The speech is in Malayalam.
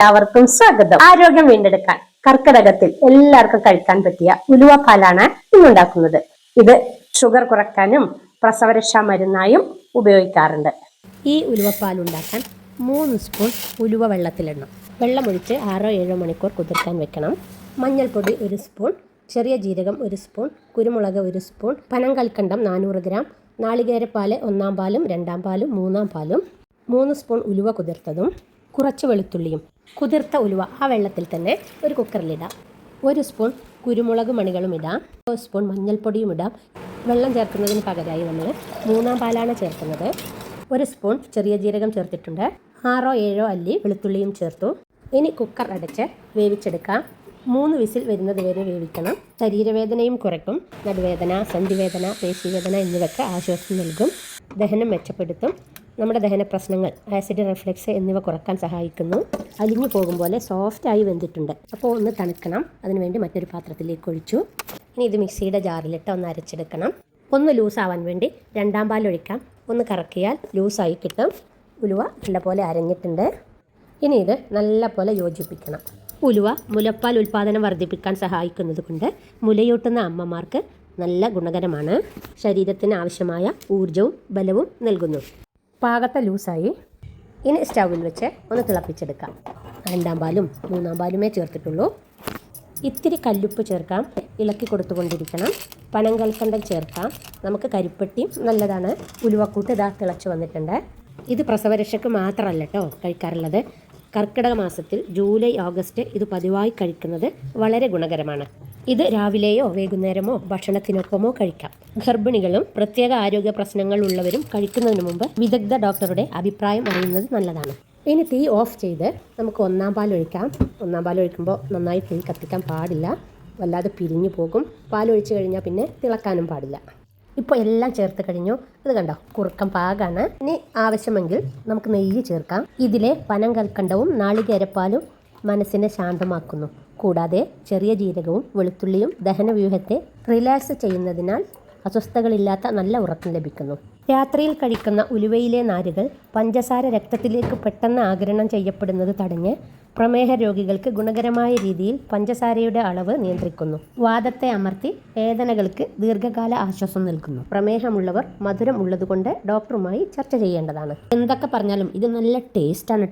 എല്ലാവർക്കും സ്വാഗതം. ആരോഗ്യം വീണ്ടെടുക്കാൻ കർക്കിടകത്തിൽ എല്ലാവർക്കും കഴിക്കാൻ പറ്റിയ ഉലുവ പാലാണ് ഇന്നുണ്ടാക്കുന്നത്. ഇത് ഷുഗർ കുറയ്ക്കാനും പ്രസവരക്ഷാ മരുന്നായും ഉപയോഗിക്കാറുണ്ട്. ഈ ഉലുവപ്പാൽ ഉണ്ടാക്കാൻ 3 സ്പൂൺ ഉലുവ വെള്ളത്തിലിടണം. വെള്ളമൊഴിച്ച് 6-7 മണിക്കൂർ കുതിർക്കാൻ വെക്കണം. മഞ്ഞൾപ്പൊടി 1 സ്പൂൺ, ചെറിയ ജീരകം 1 സ്പൂൺ, കുരുമുളക് 1 സ്പൂൺ, പനങ്കൽക്കണ്ടം 400 ഗ്രാം, നാളികേരപ്പാല് 1-ാം പാലും 2-ാം പാലും 3-ാം പാലും, 3 സ്പൂൺ ഉലുവ കുതിർത്തതും, കുറച്ച് വെളുത്തുള്ളിയും. കുതിർത്ത ഉലുവ ആ വെള്ളത്തിൽ തന്നെ ഒരു കുക്കറിലിടാം. 1 സ്പൂൺ കുരുമുളക് മണികളും ഇടാം. 1 സ്പൂൺ മഞ്ഞൾപ്പൊടിയും ഇടാം. വെള്ളം ചേർക്കുന്നതിന് പകരമായി നമ്മൾ 3-ാം പാലാണ് ചേർക്കുന്നത്. 1 സ്പൂൺ ചെറിയ ജീരകം ചേർത്തിട്ടുണ്ട്. 6-7 അല്ലി വെളുത്തുള്ളിയും ചേർത്തു. ഇനി കുക്കർ അടച്ച് വേവിച്ചെടുക്കാം. 3 വിസിൽ വരുന്നത് വരെ വേവിക്കണം. ശരീരവേദനയും കുറയ്ക്കും. നടുവേദന, സന്ധിവേദന, പേശിവേദന എന്നിവയ്ക്ക് ആശ്വാസം നൽകും. ദഹനം മെച്ചപ്പെടുത്തും. നമ്മുടെ ദഹന പ്രശ്നങ്ങൾ, ആസിഡ് റിഫ്ലക്സ് എന്നിവ കുറയ്ക്കാൻ സഹായിക്കുന്നു. അലിഞ്ഞു പോകും പോലെ സോഫ്റ്റായി വെന്തിട്ടുണ്ട്. അപ്പോൾ ഒന്ന് തണുക്കണം. അതിനുവേണ്ടി മറ്റൊരു പാത്രത്തിലേക്ക് ഒഴിച്ചു. ഇനി ഇത് മിക്സിയുടെ ജാറിലിട്ട് ഒന്ന് അരച്ചെടുക്കണം. ഒന്ന് ലൂസാവാൻ വേണ്ടി 2-ാം പാൽ ഒഴിക്കാം. ഒന്ന് കറക്കിയാൽ ലൂസായി കിട്ടും. ഉലുവ നല്ലപോലെ അരഞ്ഞിട്ടുണ്ട്. ഇനി ഇത് നല്ലപോലെ യോജിപ്പിക്കണം. ഉലുവ മുലപ്പാൽ ഉൽപ്പാദനം വർദ്ധിപ്പിക്കാൻ സഹായിക്കുന്നത് കൊണ്ട് മുലയൂട്ടുന്ന അമ്മമാർക്ക് നല്ല ഗുണകരമാണ്. ശരീരത്തിന് ആവശ്യമായ ഊർജവും ബലവും നൽകുന്നു. പാകത്തെ ലൂസായി. ഇനി സ്റ്റൗവിൽ വെച്ച് ഒന്ന് തിളപ്പിച്ചെടുക്കാം. 2-ാം പാലും 3-ാം പാലുമേ ചേർത്തിട്ടുള്ളൂ. ഇത്തിരി കല്ലുപ്പ് ചേർക്കാം. ഇളക്കി കൊടുത്തുകൊണ്ടിരിക്കണം. പനങ്കൽക്കണ്ടം ചേർക്കാം. നമുക്ക് കരിപ്പെട്ടിയും നല്ലതാണ്. ഉലുവക്കൂട്ട് ഇതാ തിളച്ച് വന്നിട്ടുണ്ട്. ഇത് പ്രസവരക്ഷയ്ക്ക് മാത്രമല്ല കേട്ടോ കഴിക്കാറുള്ളത്. കർക്കിടക മാസത്തിൽ ജൂലൈ, ഓഗസ്റ്റ് ഇത് പതിവായി കഴിക്കുന്നത് വളരെ ഗുണകരമാണ്. ഇത് രാവിലെയോ വൈകുന്നേരമോ ഭക്ഷണത്തിനൊപ്പമോ കഴിക്കാം. ഗർഭിണികളും പ്രത്യേക ആരോഗ്യ പ്രശ്നങ്ങൾ ഉള്ളവരും കഴിക്കുന്നതിന് മുമ്പ് വിദഗ്ധ ഡോക്ടറുടെ അഭിപ്രായം അറിയുന്നത് നല്ലതാണ്. ഇനി തീ ഓഫ് ചെയ്ത് നമുക്ക് 1-ാം പാൽ ഒഴിക്കാം. 1-ാം പാൽ ഒഴിക്കുമ്പോൾ നന്നായി തീ കത്തിക്കാൻ പാടില്ല. വല്ലാതെ പിരിഞ്ഞു പോകും. പാലൊഴിച്ച് കഴിഞ്ഞാൽ പിന്നെ തിളക്കാനും പാടില്ല. ഇപ്പോൾ എല്ലാം ചേർത്ത് കഴിഞ്ഞു. അത് കണ്ടോ, കുറുക്കം പാകാണ്. ഇനി ആവശ്യമെങ്കിൽ നമുക്ക് നെയ്യ് ചേർക്കാം. ഇതിലെ പനങ്കൽക്കണ്ടവും നാളികേരപ്പാലും മനസ്സിനെ ശാന്തമാക്കുന്നു. കൂടാതെ ചെറിയ ജീരകവും വെളുത്തുള്ളിയും ദഹനവ്യൂഹത്തെ റിലാക്സ് ചെയ്യുന്നതിനാൽ അസ്വസ്ഥതകളില്ലാത്ത നല്ല ഉറക്കം ലഭിക്കുന്നു. രാത്രിയിൽ കഴിക്കുന്ന ഉലുവയിലെ നാരുകൾ പഞ്ചസാര രക്തത്തിലേക്ക് പെട്ടെന്ന് ആഗിരണം ചെയ്യപ്പെടുന്നത് തടഞ്ഞ് പ്രമേഹ രോഗികൾക്ക് ഗുണകരമായ രീതിയിൽ പഞ്ചസാരയുടെ അളവ് നിയന്ത്രിക്കുന്നു. വാതത്തെ അമർത്തി വേദനകൾക്ക് ദീർഘകാല ആശ്വാസം നൽകുന്നു. പ്രമേഹമുള്ളവർ മധുരം ഉള്ളതുകൊണ്ട് ഡോക്ടറുമായി ചർച്ച ചെയ്യേണ്ടതാണ്. എന്തൊക്കെ പറഞ്ഞാലും ഇത് നല്ല ടേസ്റ്റാണ്.